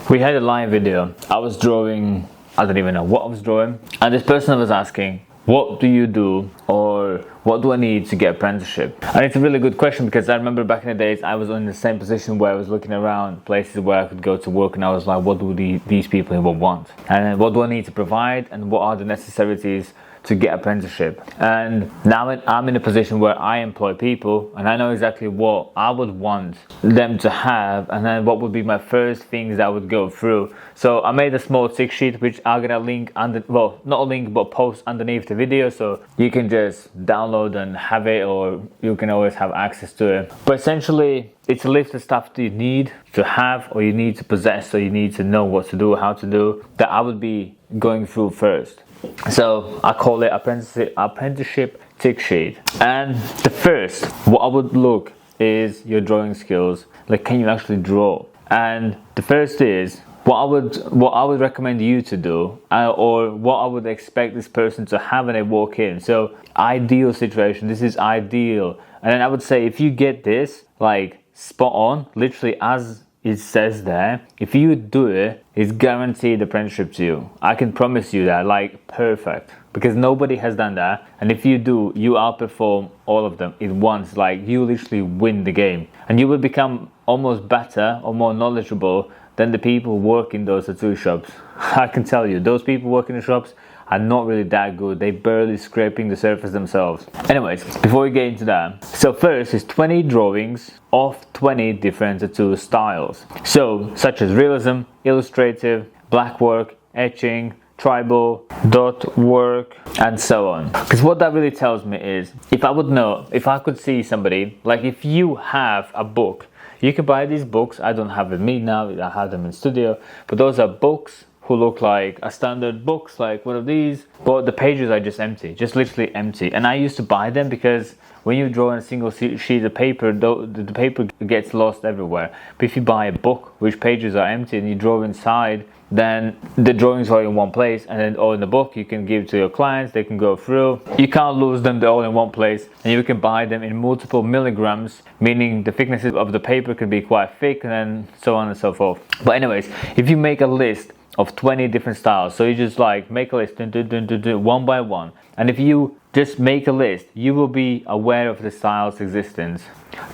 We had a live video. I was drawing, I don't even know what I was drawing, and this person was asking, what do you do, or what do I need to get apprenticeship? And it's a really good question, because I remember back in the days I was in the same position where I was looking around places where I could go to work, and I was like, what do these people even want, and what do I need to provide, and what are the necessities to get apprenticeship? And now I'm in a position where I employ people, and I know exactly what I would want them to have, and then what would be my first things that I would go through. So I made a small tick sheet, which I'm gonna link under, well, not a link, but post underneath the video, so you can just download and have it, or you can always have access to it. But essentially, it's a list of stuff that you need to have, or you need to possess, so you need to know what to do, how to do, that I would be going through first. So I call it apprenticeship tick sheet. And the first, what I would look is your drawing skills. Like, can you actually draw? And the first is what I would recommend you to do, or what I would expect this person to have when they walk in. So ideal situation, this is ideal. And then I would say, if you get this like spot on, literally as it says there, if you do it, it's guaranteed apprenticeship to you. I can promise you that, like, perfect, because nobody has done that. And if you do, you outperform all of them in once. Like, you literally win the game, and you will become almost better or more knowledgeable than the people working those tattoo shops. I can tell you, those people working in the shops are not really that good. They're barely scraping the surface themselves. Anyways, before we get into that, so first is 20 drawings of 20 different tattoo styles. So, such as realism, illustrative, black work, etching, tribal, dot work, and so on. Because what that really tells me is, if I would know, if I could see somebody, like if you have a book, you can buy these books. I don't have them with me now, I have them in studio, but those are books who look like a standard books, like one of these, but the pages are just empty, just literally empty. And I used to buy them because when you draw on a single sheet of paper, the paper gets lost everywhere. But if you buy a book which pages are empty and you draw inside, then the drawings are in one place, and then all in the book you can give to your clients, they can go through. You can't lose them, they're all in one place, and you can buy them in multiple milligrams, meaning the thicknesses of the paper can be quite thick, and then so on and so forth. But anyways, if you make a list of 20 different styles, so you just like make a list one by one, and if you just make a list, you will be aware of the style's existence.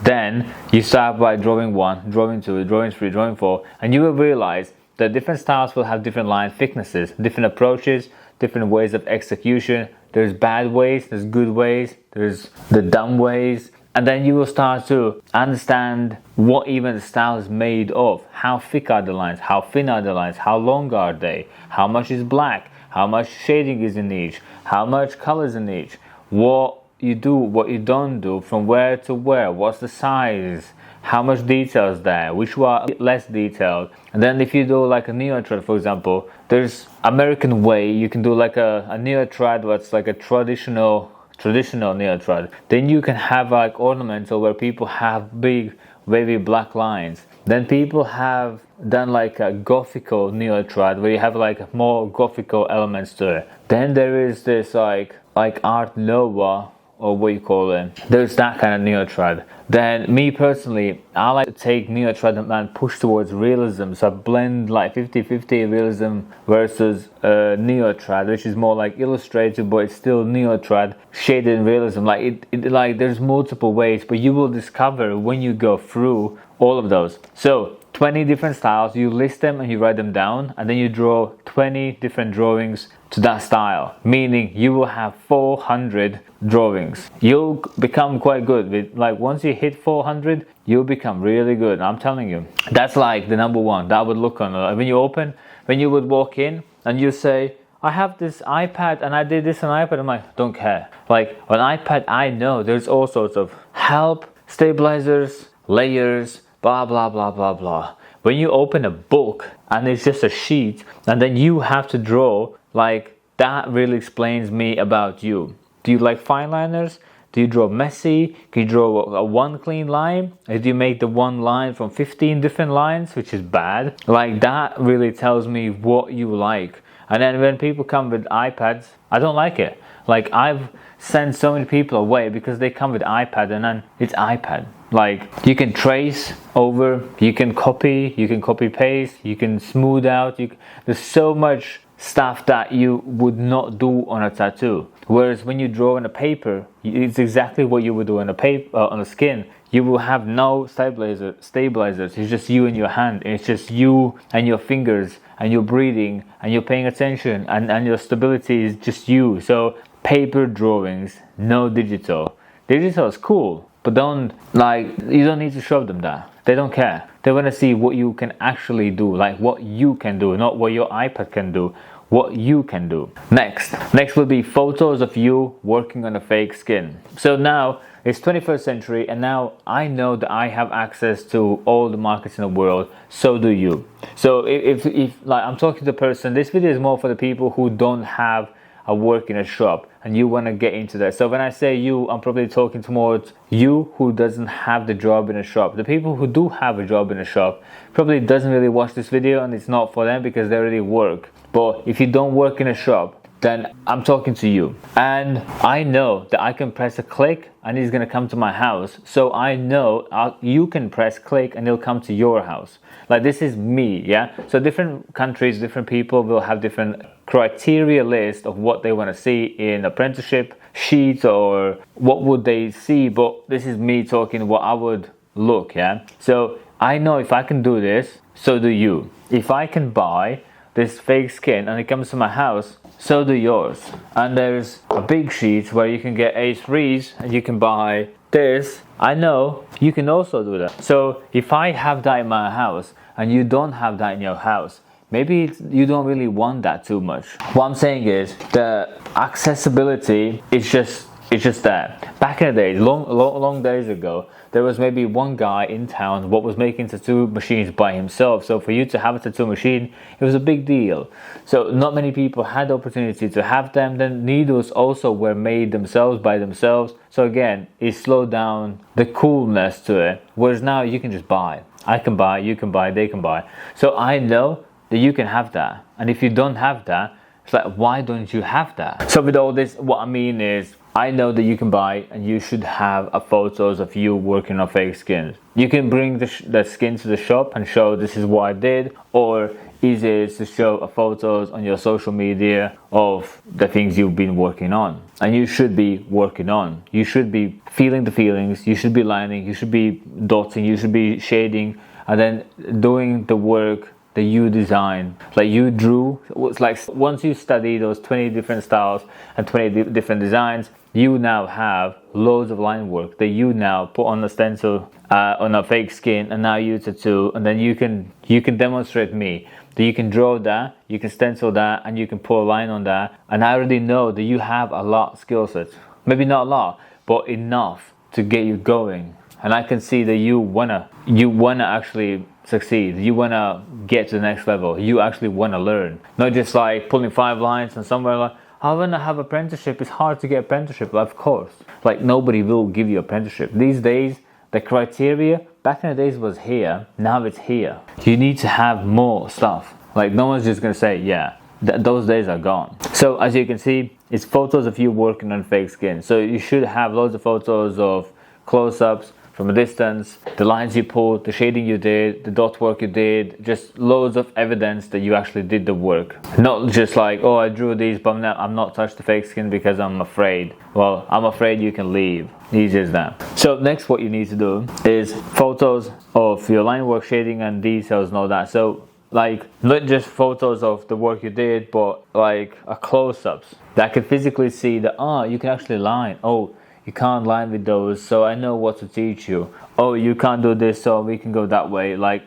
Then you start by drawing 1, drawing 2, drawing 3, drawing 4, and you will realize that different styles will have different line thicknesses, different approaches, different ways of execution. There's bad ways, there's good ways, there's the dumb ways. And then you will start to understand what even the style is made of. How thick are the lines? How thin are the lines? How long are they? How much is black? How much shading is in each? How much color is in each? What you do, what you don't do, from where to where? What's the size? How much detail is there? Which are less detailed? And then if you do like a neotrad, for example, there's American way. You can do like a neotrad that's like a traditional neotrad. Then you can have like ornamental, where people have big wavy black lines. Then people have done like a gothical neotrad, where you have like more gothical elements to it. Then there is this like Art Nouveau, or what you call it. There's that kind of neotrad. Then me personally, I like to take neotrad and push towards realism. So I blend like 50-50 realism versus neotrad, which is more like illustrative, but it's still neotrad shaded in realism. Like it like there's multiple ways, but you will discover when you go through all of those. So 20 different styles, you list them and you write them down, and then you draw 20 different drawings to that style, meaning you will have 400 drawings. You'll become quite good with, like, once you hit 400, you'll become really good. I'm telling you, that's like the number one that I would look on. When you would walk in and you say, I have this iPad and I did this on iPad, I'm like, don't care. Like on iPad, I know there's all sorts of help, stabilizers, layers, blah blah blah blah blah. When you open a book and it's just a sheet, and then you have to draw, like, that really explains me about you. Do you like fine liners? Do you draw messy? Can you draw a one clean line? Or do you make the one line from 15 different lines, which is bad? Like, that really tells me what you like. And then when people come with iPads, I don't like it. Like, I've sent so many people away because they come with iPad and then it's iPad. like you can trace over, you can copy paste, you can smooth out, there's so much stuff that you would not do on a tattoo. Whereas when you draw on a paper, it's exactly what you would do on a paper, on the skin. You will have no stabilizers. It's just you and your hand. It's just you and your fingers, and you're breathing, and you're paying attention, and your stability is just you. So paper drawings, no digital. Digital is cool, but you don't need to show them that. They don't care. They want to see what you can actually do, like what you can do, not what your iPad can do, what you can do. Next will be photos of you working on a fake skin. So now it's 21st century, and now I know that I have access to all the markets in the world. So do you. So if like I'm talking to the person, this video is more for the people who don't have a work in a shop and you want to get into that. So when I say you, I'm probably talking towards you who doesn't have the job in a shop. The people who do have a job in a shop probably doesn't really watch this video, and it's not for them because they already work. But if you don't work in a shop, then I'm talking to you. And I know that I can press a click and he's gonna come to my house. So I know you can press click and he'll come to your house. Like, this is me, yeah? So different countries, different people will have different criteria list of what they wanna see in apprenticeship sheets or what would they see, but this is me talking what I would look, yeah? So I know if I can do this, so do you. If I can buy this fake skin and it comes to my house, so do yours. And there's a big sheet where you can get A3s and you can buy this. I know you can also do that. So if I have that in my house and you don't have that in your house, maybe you don't really want that too much. What I'm saying is the accessibility is just there. Back in the days, long days ago, there was maybe one guy in town what was making tattoo machines by himself. So for you to have a tattoo machine, it was a big deal. So not many people had the opportunity to have them. Then needles also were made themselves by themselves. So again, it slowed down the coolness to it. Whereas now you can just buy. I can buy, you can buy, they can buy. So I know that you can have that. And if you don't have that, it's like, why don't you have that? So with all this, what I mean is, I know that you can buy and you should have photos of you working on fake skins. You can bring the skin to the shop and show this is what I did, or easy is to show photos on your social media of the things you've been working on. And you should be working on. You should be feeling the feelings, you should be lining, you should be dotting, you should be shading, and then doing the work that you design, like you drew. It's like once you study those 20 different styles and 20 different designs, you now have loads of line work that you now put on a stencil on a fake skin, and now you tattoo, and then you can demonstrate me that you can draw that, you can stencil that, and you can put a line on that. And I already know that you have a lot of skill sets, maybe not a lot, but enough to get you going. And I can see that you wanna actually succeed. You wanna get to the next level. You actually wanna learn, not just like pulling 5 lines and somewhere like, I wanna have apprenticeship. It's hard to get apprenticeship. Of course, like nobody will give you apprenticeship these days. The criteria back in the days was here. Now it's here. You need to have more stuff. Like no one's just gonna say, yeah, those days are gone. So as you can see, it's photos of you working on fake skin. So you should have loads of photos of close-ups from a distance, the lines you pulled, the shading you did, the dot work you did, just loads of evidence that you actually did the work. Not just like, oh, I drew these, but I'm not touched the fake skin because I'm afraid. Well, I'm afraid you can leave. Easy as that. So next what you need to do is photos of your line work, shading and details and all that. So like not just photos of the work you did, but like a close-ups that I can physically see that, you can actually line. Oh, you can't line with those, so I know what to teach you. Oh, you can't do this, so we can go that way. Like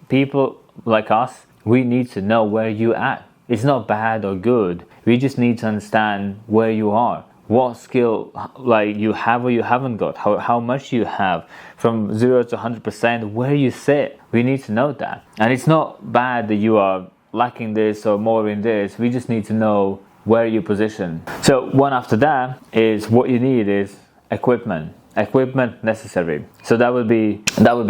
people like us, we need to know where you at. It's not bad or good. We just need to understand where you are, what skill like you have or you haven't got, how much you have, from 0 to 100%, where you sit. We need to know that. And it's not bad that you are lacking this or more in this. We just need to know where you position. So one after that is what you need is equipment necessary. So that would be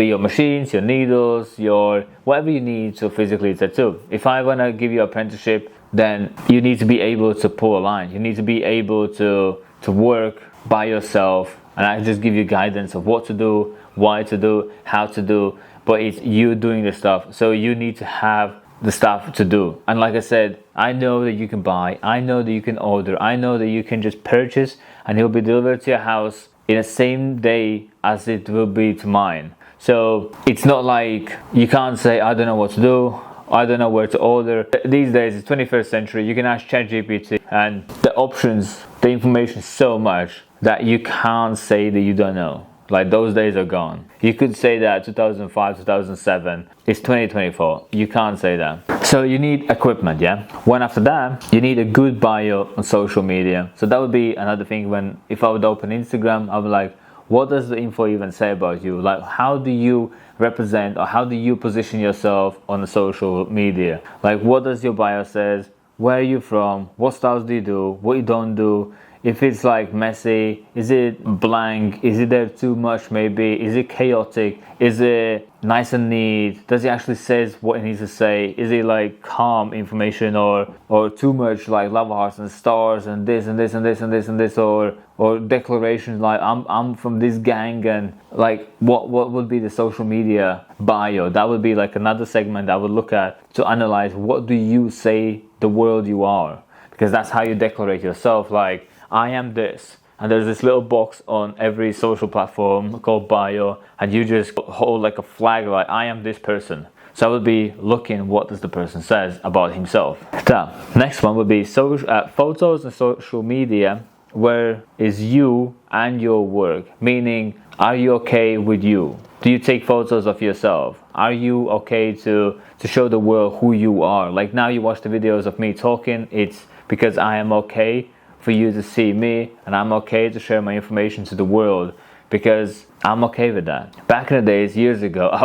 your machines, your needles, your whatever you need to physically tattoo. If I want to give you apprenticeship, then you need to be able to pull a line. You need to be able to work by yourself and I just give you guidance of what to do, why to do, how to do, but it's you doing the stuff. So you need to have the stuff to do. And like I said, I know that you can buy, I know that you can order, I know that you can just purchase and it'll be delivered to your house in the same day as it will be to mine. So it's not like you can't say, I don't know what to do, I don't know where to order. These days, it's 21st century, you can ask ChatGPT, and the options, the information is so much that you can't say that you don't know. Like, those days are gone. You could say that 2005, 2007, it's 2024. You can't say that. So you need equipment, yeah? One after that, you need a good bio on social media. So that would be another thing. If I would open Instagram, I would be like, what does the info even say about you? Like, how do you represent, or how do you position yourself on the social media? Like, what does your bio says? Where are you from? What styles do you do? What you don't do? If it's like messy, is it blank? Is it there too much maybe? Is it chaotic? Is it nice and neat? Does it actually says what it needs to say? Is it like calm information, or too much like love hearts and stars and this and this and this and this and this, or declarations like I'm from this gang, and like what would be the social media bio? That would be like another segment I would look at to analyze what do you say the world you are, because that's how you declarate yourself. Like, I am this, and there's this little box on every social platform called bio, and you just hold like a flag like, I am this person. So I would be looking what does the person says about himself. The next one would be photos and social media. Where is you and your work? Meaning, are you okay with you? Do you take photos of yourself? Are you okay to show the world who you are? Like, now you watch the videos of me talking, it's because I am okay for you to see me, and I'm okay to share my information to the world because I'm okay with that. Back in the days, years ago, I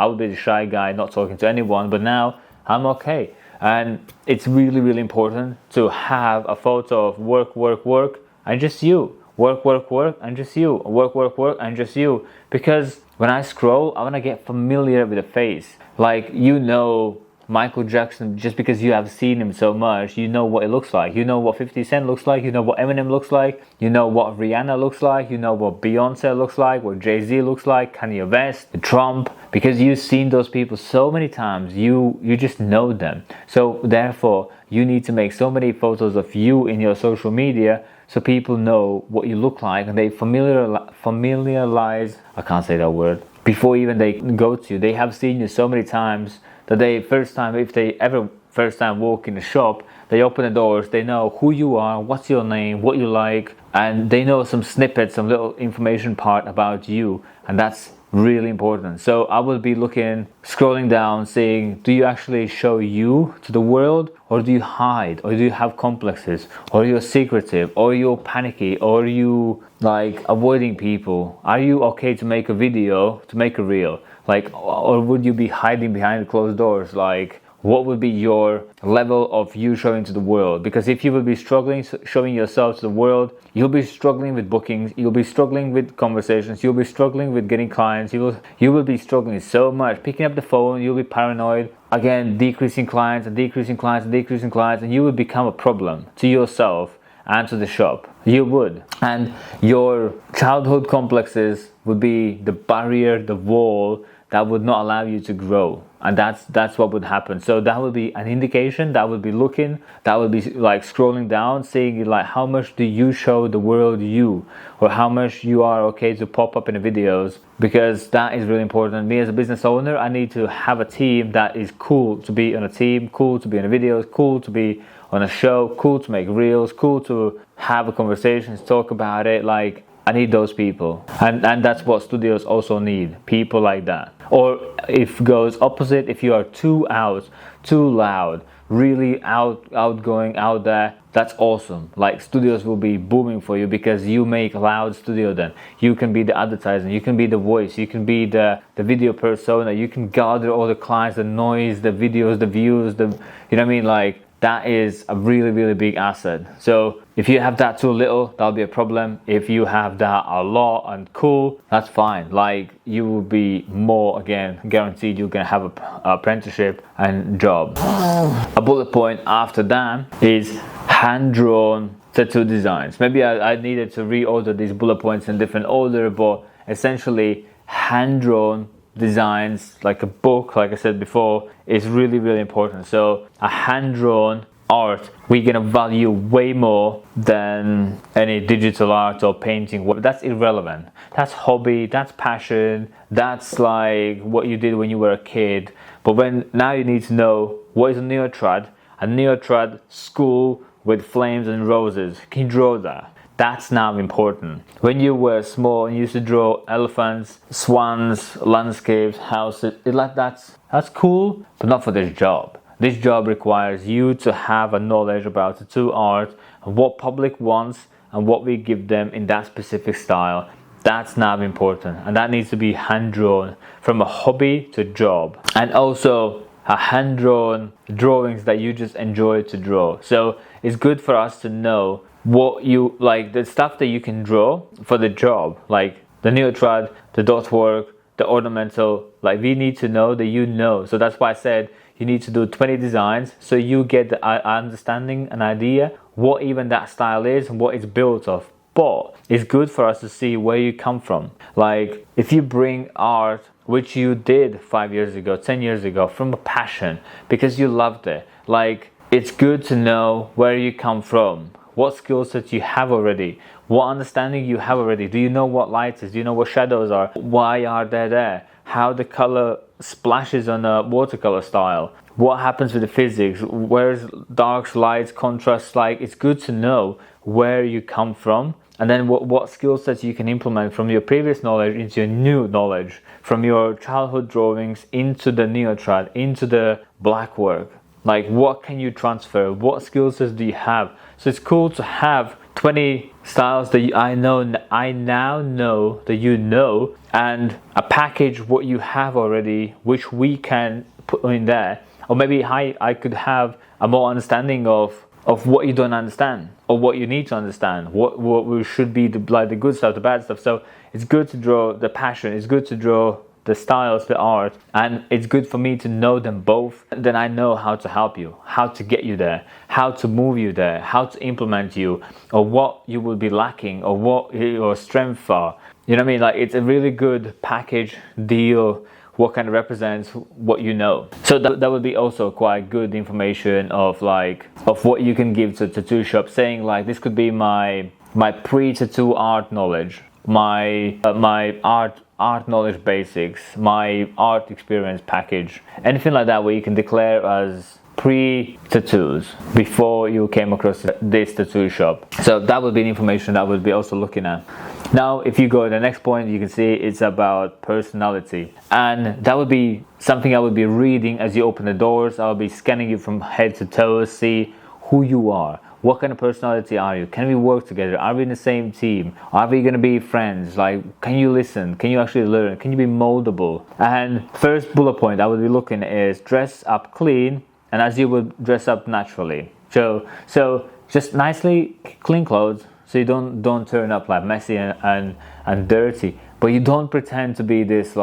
would be the shy guy not talking to anyone, but now I'm okay. And it's really, really important to have a photo of work, and just you. Work, and just you. Work, and just you. Because when I scroll, I want to get familiar with the face. Like, you know Michael Jackson, just because you have seen him so much, you know what it looks like. You know what 50 Cent looks like. You know what Eminem looks like. You know what Rihanna looks like. You know what Beyonce looks like. What Jay-Z looks like. Kanye West, Trump. Because you've seen those people so many times, you just know them. So therefore, you need to make so many photos of you in your social media so people know what you look like, and they familiarize, I can't say that word, before even they go to you. They have seen you so many times that if they ever first time walk in the shop, they open the doors, they know who you are, what's your name, what you like, and they know some snippets, some little information part about you, and that's really important. So I will be scrolling down, saying, do you actually show you to the world, or do you hide, or do you have complexes, or you're secretive, or you're panicky, or you like avoiding people? Are you okay to make a video, to make a reel? Like, or would you be hiding behind closed doors? Like, what would be your level of you showing to the world? Because if you will be struggling showing yourself to the world, you'll be struggling with bookings, you'll be struggling with conversations, you'll be struggling with getting clients, you will be struggling so much. Picking up the phone, you'll be paranoid. Again, decreasing clients, and you will become a problem to yourself and to the shop. You would. And your childhood complexes would be the barrier, the wall that would not allow you to grow, and that's what would happen. So that would be an indication. That would be looking, that would be like scrolling down, seeing like how much do you show the world you, or how much you are okay to pop up in the videos, because that is really important. Me as a business owner, I need to have a team that is cool to be on a team, cool to be in the videos, cool to be on a show, cool to make reels, cool to have a conversation, talk about it. Like, I need those people, and that's what studios also need, people like that. Or if goes opposite, if you are too loud, really outgoing, out there, that's awesome. Like, studios will be booming for you because you make loud studio. Then you can be the advertising, you can be the voice, you can be the video persona, you can gather all the clients, the noise, the videos, the views, you know what I mean? Like, that is a really, really big asset. So if you have that too little, that'll be a problem. If you have that a lot and cool, that's fine. Like, you will be more, again, guaranteed you're gonna have a apprenticeship and job. A bullet point after that is hand-drawn tattoo designs. Maybe I needed to reorder these bullet points in different order, but essentially hand-drawn designs, like a book, like I said before, is really, really important. So a hand-drawn art we're gonna value way more than any digital art or painting. That's irrelevant. That's hobby, that's passion, that's like what you did when you were a kid. But when now you need to know what is a neotrad school with flames and roses. Can you draw that? That's now important. When you were small and you used to draw elephants, swans, landscapes, houses, that's cool, but not for this job. This job requires you to have a knowledge about tattoo art and what public wants and what we give them in that specific style. That's now important, and that needs to be hand-drawn from a hobby to job. And also a hand-drawn drawings that you just enjoy to draw. So it's good for us to know what you like, the stuff that you can draw for the job, like the neotrad, the dot work, the ornamental. Like, we need to know that you know. So that's why I said you need to do 20 designs so you get the understanding, an idea what even that style is and what it's built of. But it's good for us to see where you come from. Like, if you bring art which you did 5 years ago, 10 years ago, from a passion because you loved it, like, it's good to know where you come from, what skill sets you have already, what understanding you have already. Do you know what light is? Do you know what shadows are? Why are they there? How the color splashes on a watercolor style? What happens with the physics? Where's darks, lights, contrasts? Like, it's good to know where you come from, and then what skill sets you can implement from your previous knowledge into your new knowledge, from your childhood drawings into the neotrad, into the black work. Like, what can you transfer? What skill sets do you have? So it's cool to have 20 styles that I now know that you know, and a package what you have already, which we can put in there. Or maybe I could have a more understanding of what you don't understand, or what you need to understand, what should be the good stuff, the bad stuff. So it's good to draw the passion, it's good to draw the styles, the art, and it's good for me to know them both. Then I know how to help you, how to get you there, how to move you there, how to implement you, or what you will be lacking, or what your strengths are. You know what I mean? Like, it's a really good package deal, what kind of represents what you know. So that would be also quite good information of what you can give to a tattoo shop, saying like, this could be my pre-tattoo art knowledge, my art knowledge basics, my art experience package, anything like that, where you can declare as pre-tattoos before you came across this tattoo shop. So that would be the information that I would be also looking at. Now, if you go to the next point, you can see it's about personality, and that would be something I would be reading as you open the doors. I will be scanning you from head to toe, see who you are. What kind of personality are you? Can we work together? Are we in the same team? Are we going to be friends? Like, can you listen? Can you actually learn? Can you be moldable? And first bullet point I would be looking at is dress up clean, and as you would dress up naturally. So just nicely clean clothes, so you don't turn up like messy and dirty. But you don't pretend to be this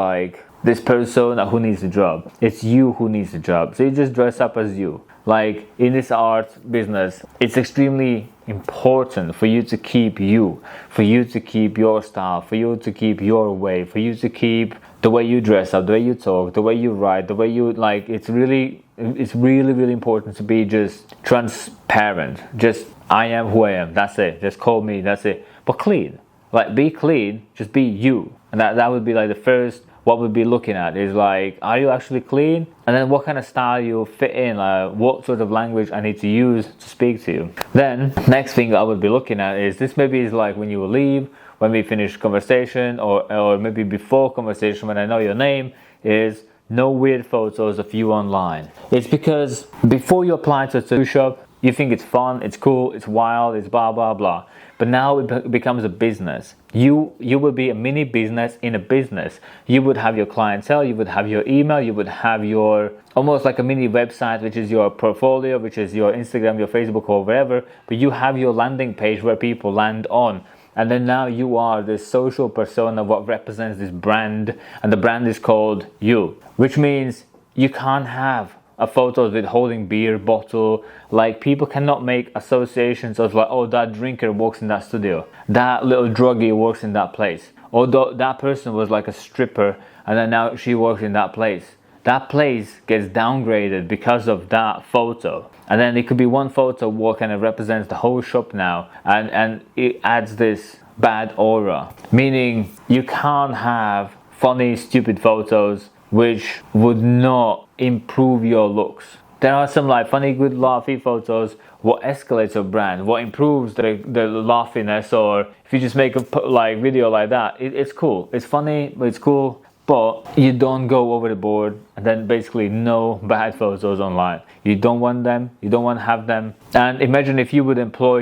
persona who needs the job. It's you who needs the job. So you just dress up as you. Like, in this art business, it's extremely important for you to keep you, for you to keep your style, for you to keep your way, for you to keep the way you dress up, the way you talk, the way you write, the way you like. It's really, really important to be just transparent. Just, I am who I am. That's it. Just call me. That's it. But clean. Like, be clean. Just be you. And that would be like the first. What we'll be looking at is like, are you actually clean? And then what kind of style you fit in, like what sort of language I need to use to speak to you. Then next thing I would be looking at is, this maybe is like when you will leave, when we finish conversation, or maybe before conversation when I know your name, is no weird photos of you online. It's because before you apply to a tattoo shop, you think it's fun, it's cool, it's wild, it's blah blah blah. But now it becomes a business. You will be a mini business in a business. You would have your clientele, you would have your email, you would have your almost like a mini website, which is your portfolio, which is your Instagram, your Facebook, or wherever. But you have your landing page where people land on. And then now you are this social persona, what represents this brand, and the brand is called you, which means you can't have photos with holding beer bottle. Like, people cannot make associations of like, oh, that drinker works in that studio, that little druggie works in that place, or that person was like a stripper and then now she works in that place. That place gets downgraded because of that photo. And then it could be one photo what kind of represents the whole shop now, and it adds this bad aura. Meaning you can't have funny, stupid photos which would not improve your looks. There are some like funny, good, laughy photos what escalates your brand, what improves the laughiness, or if you just make a like video like that, it's cool, it's funny, it's cool, but you don't go over the board. And then basically no bad photos online. You don't want them, you don't want to have them. And imagine if you would employ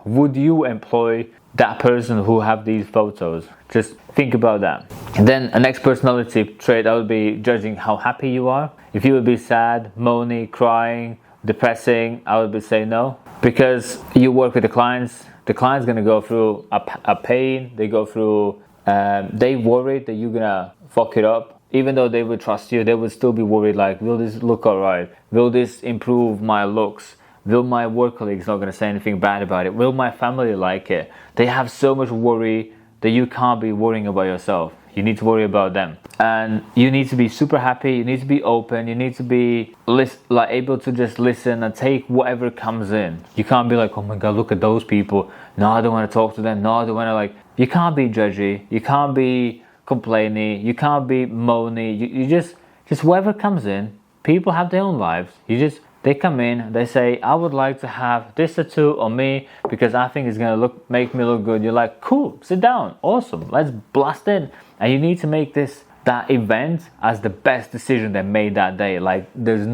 would you employ that person who have these photos? Just think about that. And then a next personality trait, I would be judging how happy you are. If you would be sad, moany, crying, depressing, I would be saying no, because you work with the client's gonna go through a pain. They go through they worried that you're gonna fuck it up. Even though they would trust you, they would still be worried, like, will this look alright? Will this improve my looks? Will my work colleagues not gonna say anything bad about it? Will my family like it? They have so much worry that you can't be worrying about yourself. You need to worry about them. And you need to be super happy, you need to be open, you need to be able to just listen and take whatever comes in. You can't be like, oh my god, look at those people. No, I don't want to talk to them. No, I don't want to, like, you can't be judgy, you can't be complaining, you can't be moany. You just whatever comes in. People have their own lives. They come in, they say, I would like to have this tattoo on me because I think it's gonna make me look good. You're like, cool, sit down, awesome, let's blast in. And you need to make that event as the best decision they made that day. Like, there's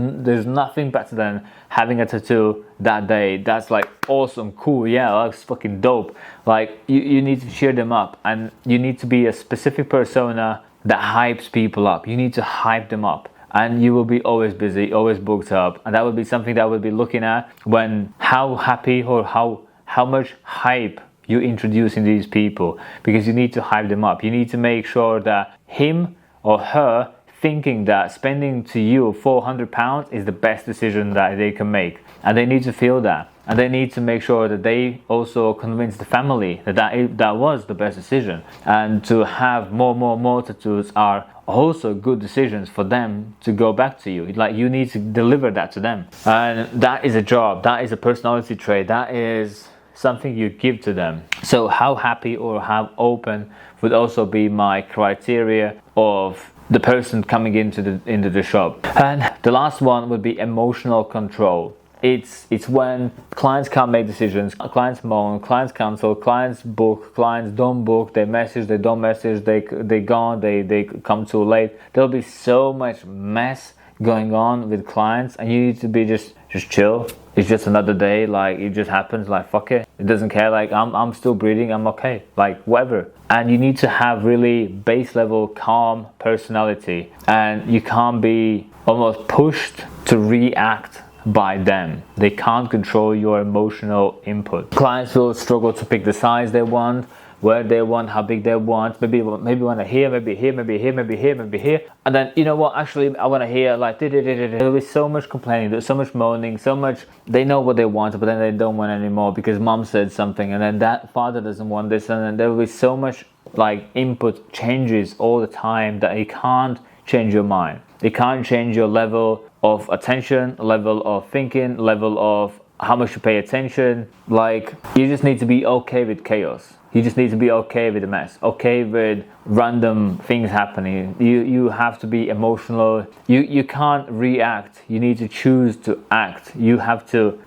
nothing better than having a tattoo that day. That's like awesome, cool, yeah, that's fucking dope. Like, you need to cheer them up, and you need to be a specific persona that hypes people up. You need to hype them up. And you will be always busy, always booked up. And that would be something that I would be looking at when how happy or how much hype you introduce in these people, because you need to hype them up. You need to make sure that him or her thinking that spending to you £400 is the best decision that they can make. And they need to feel that. And they need to make sure that they also convince the family that was the best decision. And to have more tattoos are also good decisions for them to go back to you. Like, you need to deliver that to them. And that is a job, that is a personality trait, that is something you give to them. So how happy or how open would also be my criteria of the person coming into the shop. And the last one would be emotional control. It's when clients can't make decisions, clients moan, clients cancel, clients book, clients don't book, they message, they don't message, they gone, they come too late. There'll be so much mess going on with clients, and you need to be just chill. It's just another day, like, it just happens, like, fuck it. It doesn't care, like, I'm still breathing, I'm okay, like, whatever. And you need to have really base level calm personality, and you can't be almost pushed to react by them. They can't control your emotional input. Clients will struggle to pick the size they want, where they want, how big they want. Maybe want to hear, maybe here, maybe here, maybe here, maybe here. And then, you know what, actually I want to hear like there'll be so much complaining, there's so much moaning, so much, they know what they want, but then they don't want anymore because mom said something, and then that father doesn't want this, and then there will be so much like input changes all the time that you can't change your mind. You can't change your level of attention, level of thinking, level of how much you pay attention. Like, you just need to be okay with chaos. You just need to be okay with the mess, okay with random things happening. You have to be emotional. You can't react. You need to choose to act. You have to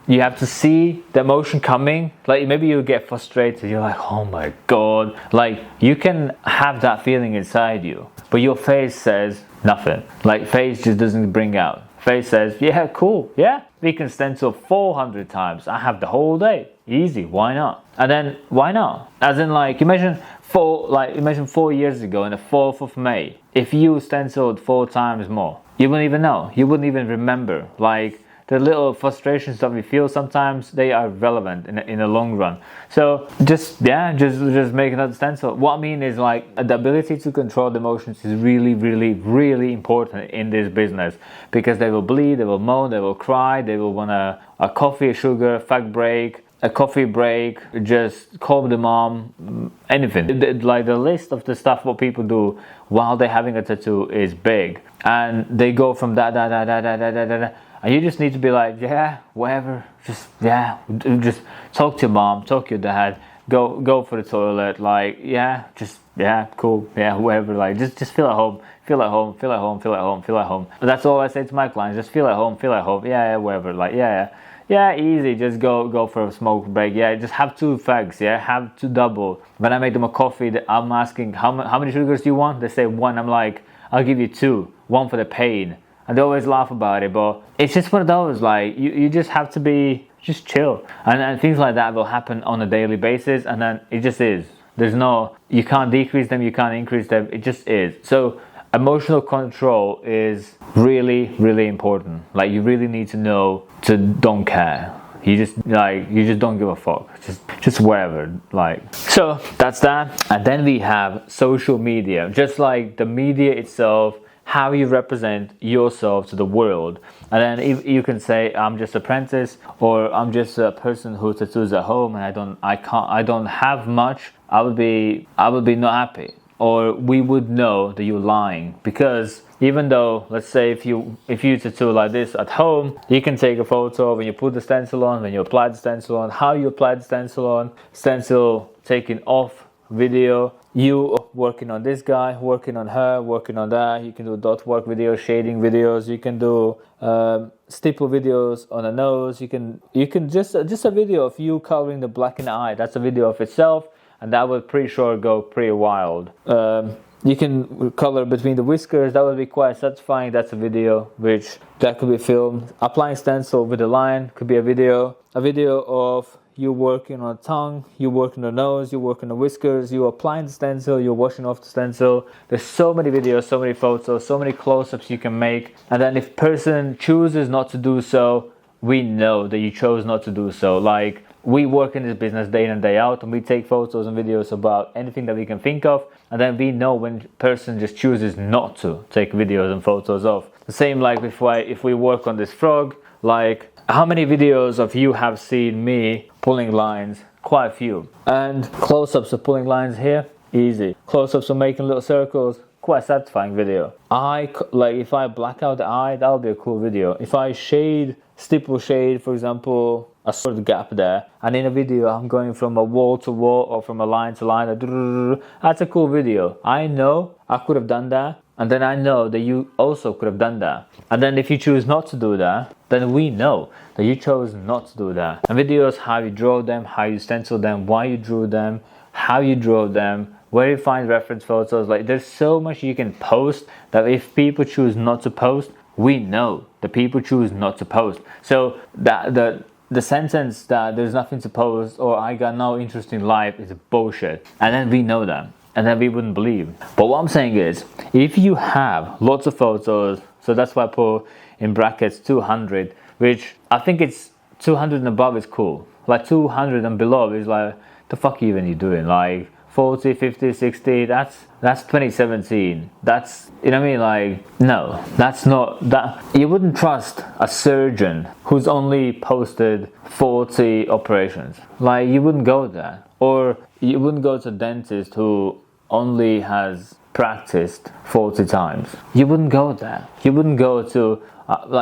see the emotion coming. Like, maybe you get frustrated. You're like, oh my god. Like, you can have that feeling inside you, but your face says nothing. Like, face just doesn't bring out. Face says, yeah, cool, yeah, we can stencil 400 times. I have the whole day. Easy, why not? And then, why not? As in, like, imagine 4 years ago on the 4th of May, if you stenciled 4 times more, you wouldn't even know. You wouldn't even remember. Like, the little frustrations that we feel sometimes, they are relevant in the long run. So just make another stencil. What I mean is like the ability to control the emotions is really, really, really important in this business, because they will bleed, they will moan, they will cry, they will want a coffee, a sugar, a fag break, a coffee break, just call the mom, anything. Like the list of the stuff what people do while they're having a tattoo is big, and they go from that, and you just need to be like, yeah, whatever, just talk to your mom, talk to your dad, go for the toilet, like, yeah, cool, yeah, whatever, like, just feel at home. Feel at home. That's all I say to my clients. Just feel at home. Yeah, whatever. Like, yeah, easy. Just go for a smoke break. Yeah, just have 2 fags. Yeah, have 2 double. When I make them a coffee, I'm asking how many sugars do you want? They say 1. I'm like, I'll give you 2. 1 for the pain. And they always laugh about it, but it's just one of those. Like, you just have to be just chill, and things like that will happen on a daily basis, and then it just is. You can't decrease them, you can't increase them. It just is. So emotional control is really, really important. Like, you really need to know to don't care. You just don't give a fuck. Just wherever. Like, so that's that. And then we have social media. Just like the media itself, how you represent yourself to the world. And then if you can say, I'm just an apprentice, or I'm just a person who tattoos at home and I don't have much, I would be not happy. Or we would know that you're lying, because even though, let's say if you tattoo like this at home, you can take a photo when you put the stencil on, when you apply the stencil on, how you apply the stencil on, stencil taking off, video, you working on this guy, working on her, working on that. You can do dot work videos, shading videos. You can do stipple videos on a nose. You can just a video of you coloring the black in the eye. That's a video of itself, and that would pretty sure go pretty wild. You can color between the whiskers. That would be quite satisfying. That's a video that could be filmed. Applying stencil with a line could be a video. A video of you working on tongue, you working on the nose, you working on the whiskers, you applying the stencil, you're washing off the stencil. There's so many videos, so many photos, so many close-ups you can make. And then if person chooses not to do so, we know that you chose not to do so. Like, we work in this business day in and day out, and we take photos and videos about anything that we can think of, and then we know when person just chooses not to take videos and photos of. The same like if we work on this frog, like, how many videos of you have seen me pulling lines? Quite a few. And close-ups of pulling lines here, easy. Close-ups of making little circles, quite a satisfying video. If I black out the eye, that'll be a cool video. If I stipple shade, for example, a sort of gap there, and in a video I'm going from a wall to wall or from a line to line, that's a cool video. I know I could have done that, and then I know that you also could have done that. And then if you choose not to do that, then we know that you chose not to do that. And videos, how you draw them, how you stencil them, why you drew them, how you draw them, where you find reference photos. Like, there's so much you can post that if people choose not to post, we know that people choose not to post. So that the sentence that there's nothing to post or I got no interest in life is bullshit. And then we know that. And then we wouldn't believe. But what I'm saying is, if you have lots of photos, so that's why I put in brackets 200, which I think it's 200 and above is cool. Like 200 and below is like, the fuck even you doing? Like 40, 50, 60, that's 2017. That's, you know what I mean? Like, no, that's not that. You wouldn't trust a surgeon who's only posted 40 operations. Like, you wouldn't go there. Or you wouldn't go to a dentist who only has practiced 40 times. You wouldn't go there. You wouldn't go to,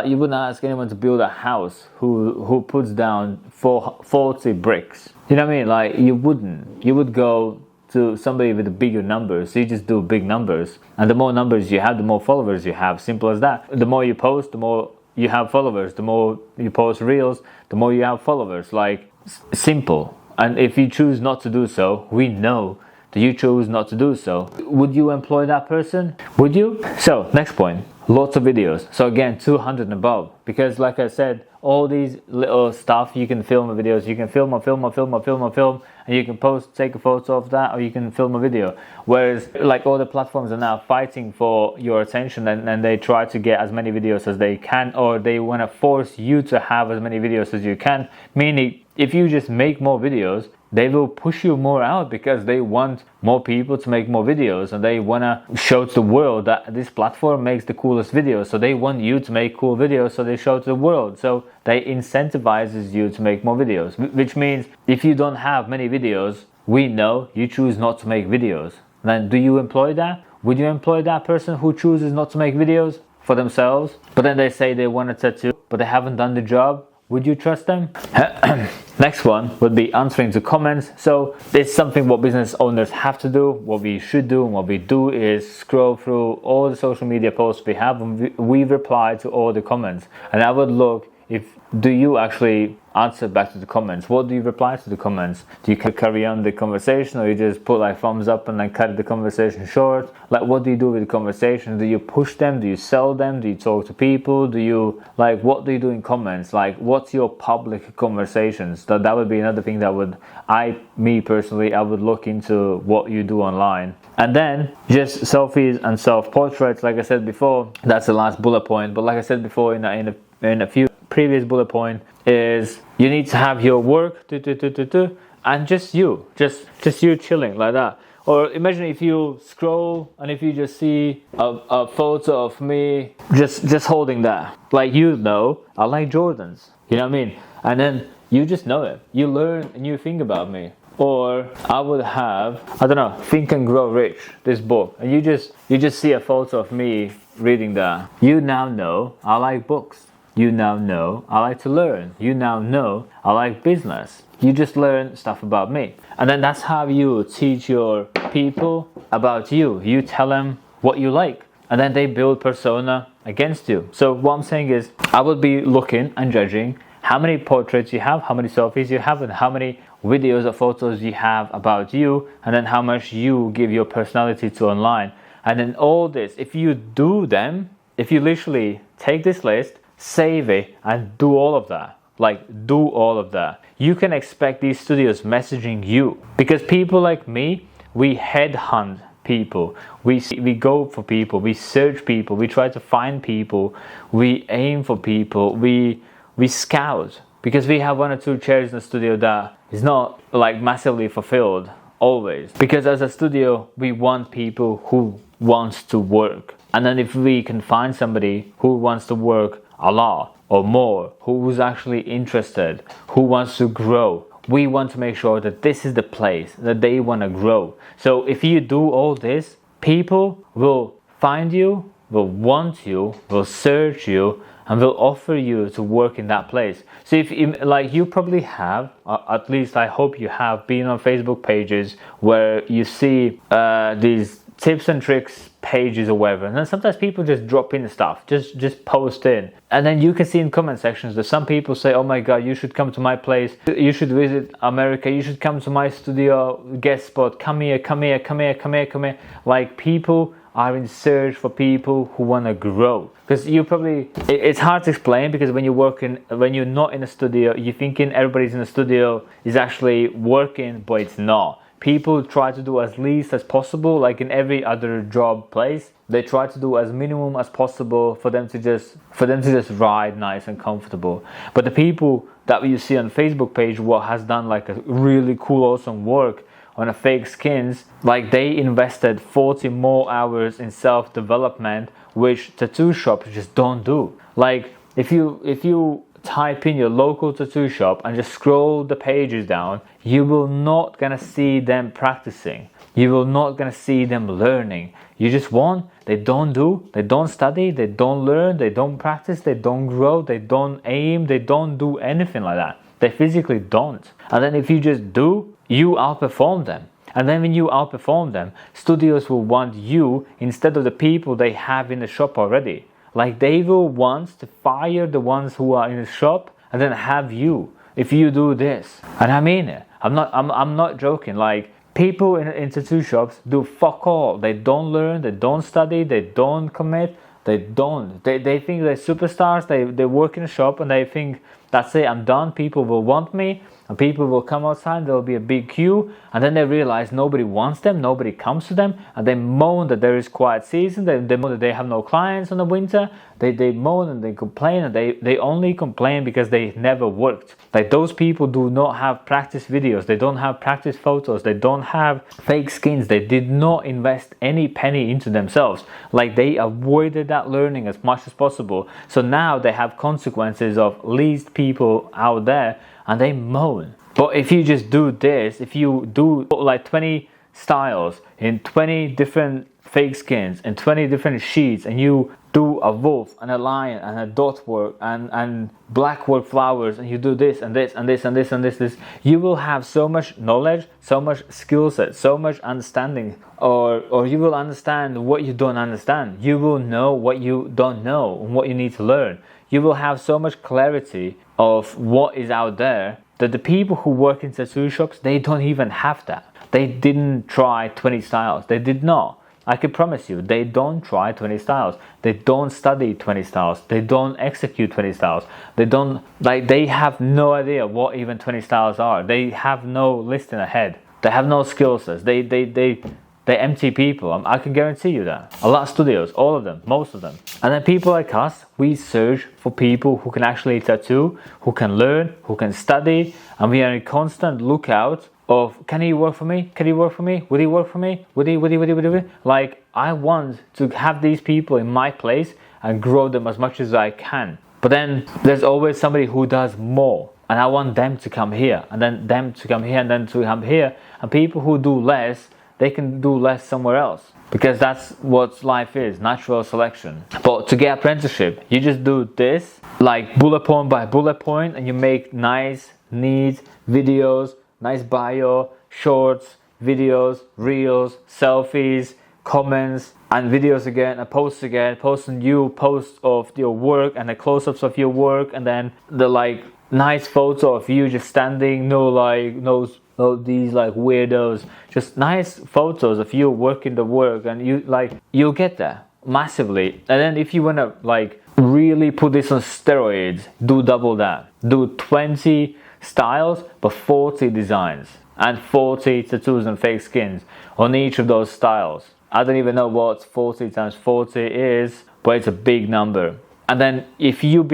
you wouldn't ask anyone to build a house who puts down 40 bricks. You know what I mean? Like, you wouldn't. You would go to somebody with bigger numbers. So you just do big numbers. And the more numbers you have, the more followers you have. Simple as that. The more you post, the more you have followers. The more you post reels, the more you have followers. Like, simple. And if you choose not to do so, we know that you chose not to do so. Would you employ that person? Would you? So, next point. lots of videos. So again, 200 and above, because like I said, all these little stuff, you can film videos, you can film, and you can post, take a photo of that, or you can film a video. Whereas like all the platforms are now fighting for your attention, and they try to get as many videos as they can, or they want to force you to have as many videos as you can. Meaning, if you just make more videos, they will push you more out, because they want more people to make more videos, and they want to show to the world that this platform makes the coolest videos. So they want you to make cool videos, so they show to the world. So they incentivizes you to make more videos, which means if you don't have many videos, we know you choose not to make videos. Then do you employ that? Would you employ that person who chooses not to make videos for themselves, but then they say they want a tattoo, but they haven't done the job? Would you trust them? Next one would be answering to comments. So it's something what business owners have to do. What we should do and what we do is scroll through all the social media posts we have, and we reply to all the comments. And I would look, do you actually answer back to the comments? What do you reply to the comments? Do you carry on the conversation, or you just put like thumbs up and then cut the conversation short? Like, what do you do with the conversation? Do you push them? Do you sell them? Do you talk to people? Do you, like, what do you do in comments? Like, what's your public conversations? That would be another thing that me personally, I would look into what you do online. And then just selfies and self-portraits. Like I said before, that's the last bullet point. But like I said before in a few previous bullet point, is you need to have your work and just you chilling like that. Or imagine if you scroll and if you just see a photo of me just holding that, like, you know, I like Jordans, you know what I mean, and then you just know it, you learn a new thing about me. Or I would have, I don't know, Think and Grow Rich, this book, and you just see a photo of me reading that. You now know I like books. You now know I like to learn. You now know I like business. You just learn stuff about me. And then that's how you teach your people about you. You tell them what you like, and then they build persona against you. So what I'm saying is, I would be looking and judging how many portraits you have, how many selfies you have, and how many videos or photos you have about you, and then how much you give your personality to online. And then all this, if you do them, if you literally take this list, save it, and do all of that, you can expect these studios messaging you. Because people like me, we headhunt people, we go for people, we search people, we try to find people, we aim for people, we scout, because we have one or two chairs in the studio that is not like massively fulfilled always. Because as a studio, we want people who wants to work. And then if we can find somebody who wants to work a lot or more, who's actually interested, who wants to grow, we want to make sure that this is the place that they want to grow. So if you do all this, people will find you, will want you, will search you, and will offer you to work in that place. So if you probably have, at least I hope you have, been on Facebook pages where you see these tips and tricks pages or whatever, and then sometimes people just drop in stuff, just post in, and then you can see in comment sections that some people say, oh my god, you should come to my place, you should visit America, you should come to my studio guest spot, come here. Like, people are in search for people who want to grow. Because it's hard to explain, because when you're not in a studio, you're thinking everybody's in the studio is actually working, but it's not. People try to do as least as possible, like in every other job place. They try to do as minimum as possible for them to just ride nice and comfortable. But the people that you see on Facebook page, what has done like a really cool, awesome work on a fake skins, like they invested 40 more hours in self-development, which tattoo shops just don't do. Like, if you type in your local tattoo shop and just scroll the pages down, you will not gonna see them practicing. You will not gonna see them learning. They don't do, they don't study, they don't learn, they don't practice, they don't grow, they don't aim, they don't do anything like that. They physically don't. And then if you just do, you outperform them. And then when you outperform them, studios will want you instead of the people they have in the shop already. Like, they will want to fire the ones who are in the shop and then have you if you do this. And I mean it. I'm not joking. Like, people in tattoo shops do fuck all. They don't learn, they don't study, they don't commit, They don't. They think they're superstars. They work in a shop and they think, that's it, I'm done. People will want me, and people will come outside. There will be a big queue, and then they realize nobody wants them, nobody comes to them, and they moan that there is quiet season. They moan that they have no clients in the winter. They moan and they complain, and they only complain because they never worked. Like, those people do not have practice videos. They don't have practice photos. They don't have fake skins. They did not invest any penny into themselves. Like, they avoided that learning as much as possible. So now they have consequences of least people out there, and they moan. But if you just do this, if you do like 20 styles in 20 different fake skins and 20 different sheets, and you do a wolf and a lion and a dot work and black work flowers, and you do this and this and this and this and this, you will have so much knowledge, so much skill set, so much understanding, or you will understand what you don't understand. You will know what you don't know and what you need to learn. You will have so much clarity of what is out there that the people who work in tattoo shops, they don't even have that. They didn't try 20 styles. They did not. I can promise you, they don't try 20 styles. They don't study 20 styles. They don't execute 20 styles. They have no idea what even 20 styles are. They have no list in their head. They have no skill sets. They're empty people. I can guarantee you that. A lot of studios, all of them, most of them. And then people like us, we search for people who can actually tattoo, who can learn, who can study, and we are in constant lookout of, can he work for me? Can he work for me? Would he work for me? Would he? Like, I want to have these people in my place and grow them as much as I can. But then there's always somebody who does more, and I want them to come here, and then them to come here, and then to come here. And people who do less, they can do less somewhere else, because that's what life is, natural selection. But to get apprenticeship, you just do this, like bullet point by bullet point, and you make nice, neat videos, nice bio, shorts, videos, reels, selfies, comments, and videos again, and posts again, posts on you, posts of your work, and the close-ups of your work, and then the like nice photo of you just standing, no these like weirdos, just nice photos of you working the work, and you'll get there massively. And then if you want to like really put this on steroids, do double that. Do 20 styles but 40 designs and 40 tattoos and fake skins on each of those styles. I don't even know what 40 times 40 is, but it's a big number. And then if you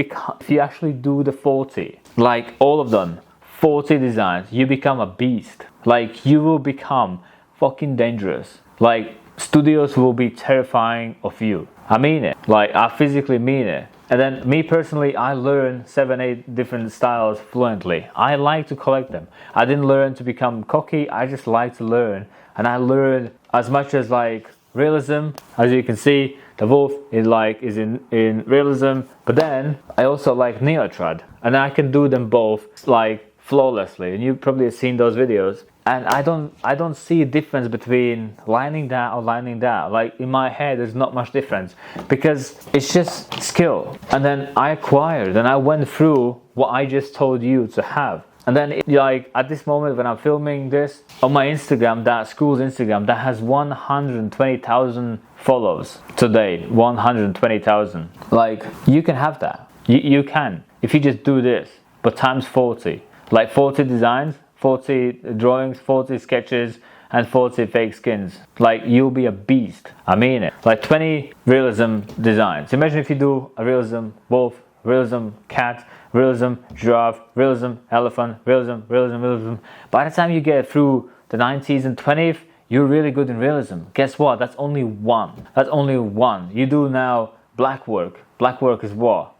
actually do the 40, like all of them, 40 designs, you become a beast. Like, you will become fucking dangerous. Like, studios will be terrifying of you. I mean it. Like, I physically mean it. And then me personally, I learned 7-8 different styles fluently. I like to collect them. I didn't learn to become cocky. I just like to learn. And I learned as much as like realism. As you can see, the wolf is in realism. But then I also like neo-trad, and I can do them both like flawlessly, and you probably have seen those videos. And I don't see a difference between lining that or lining that. Like, in my head, there's not much difference, because it's just skill. And then I acquired, and I went through what I just told you to have. And then like at this moment when I'm filming this, on my Instagram, that school's Instagram, that has 120,000 follows today. 120,000. Like, you can have that. You can, if you just do this, but times 40. Like 40 designs, 40 drawings, 40 sketches, and 40 fake skins. Like, you'll be a beast. I mean it. Like 20 realism designs. Imagine if you do a realism wolf, realism cat, realism giraffe, realism elephant, realism. By the time you get through the 90s and 20th, you're really good in realism. Guess what? That's only one. That's only one. You do now black work. Black work is what?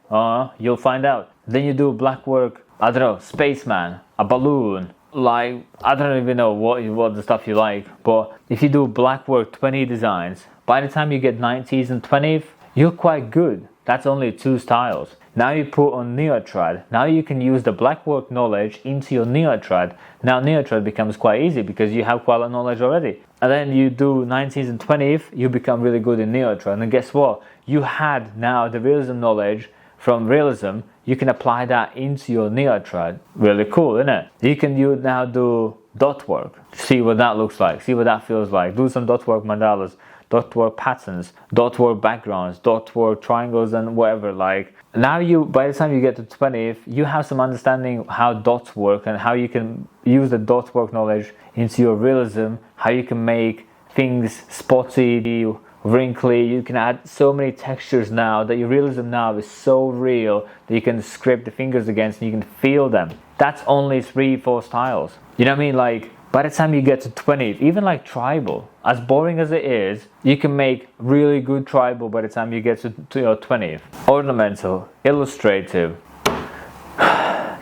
You'll find out. Then you do black work, I don't know, spaceman, a balloon, like, I don't even know what the stuff you like. But if you do black work 20 designs, by the time you get 90s and 20th, you're quite good. That's only 2 styles. Now you put on neo-trad. Now you can use the black work knowledge into your neo-trad. Now neo-trad becomes quite easy because you have quite a lot of knowledge already. And then you do 19th and 20th, you become really good in neo-trad. And guess what? You had now the realism knowledge from realism. You can apply that into your neo-trad. Really cool, isn't it? You now do dot work. See what that looks like. See what that feels like. Do some dot work mandalas. dot work patterns, dot work backgrounds, dot work triangles, and whatever. Like now, by the time you get to 20, you have some understanding how dots work and how you can use the dot work knowledge into your realism, how you can make things spotty, wrinkly. You can add so many textures now that your realism now is so real that you can scrape the fingers against and you can feel them. That's only 3-4 styles. You know what I mean? Like by the time you get to 20, even like tribal, as boring as it is, you can make really good tribal by the time you get to your 20th. Ornamental, illustrative.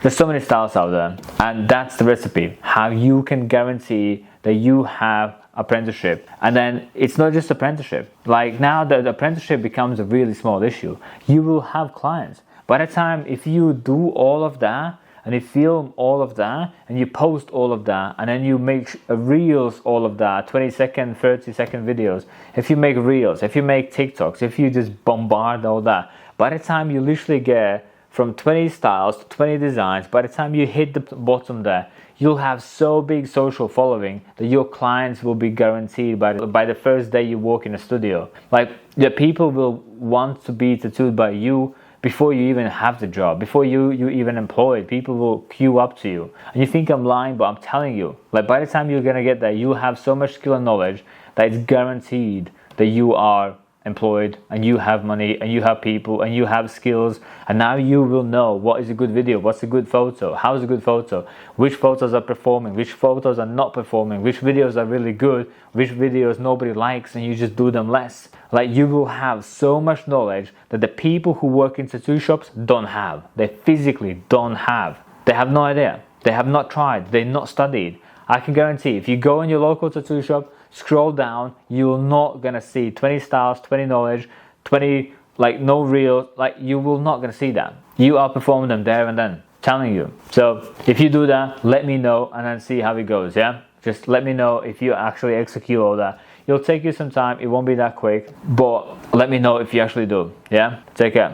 There's so many styles out there, and that's the recipe. How you can guarantee that you have apprenticeship. And then it's not just apprenticeship. Like now the apprenticeship becomes a really small issue. You will have clients. By the time, if you do all of that, and you film all of that, and you post all of that, and then you make reels all of that, 20-second, 30-second videos. If you make reels, if you make TikToks, if you just bombard all that, by the time you literally get from 20 styles to 20 designs, by the time you hit the bottom there, you'll have so big social following that your clients will be guaranteed by the first day you walk in a studio. Like the people will want to be tattooed by you before you even have the job, before you even employed. People will queue up to you. And you think I'm lying, but I'm telling you, like by the time you're gonna get there, you have so much skill and knowledge that it's guaranteed that you are employed and you have money and you have people and you have skills, and now you will know what is a good video, what's a good photo, how is a good photo, which photos are performing, which photos are not performing, which videos are really good, which videos nobody likes and you just do them less. Like you will have so much knowledge that the people who work in tattoo shops don't have. They physically don't have. They have no idea. They have not tried. They've not studied. I can guarantee if you go in your local tattoo shop, scroll down, you're not gonna see 20 styles, 20 knowledge, 20 like no real, like you will not gonna see that. You outperform them there and then, telling you. So if you do that, let me know and then see how it goes, yeah? Just let me know if you actually execute all that. It'll take you some time, it won't be that quick, but let me know if you actually do, yeah? Take care.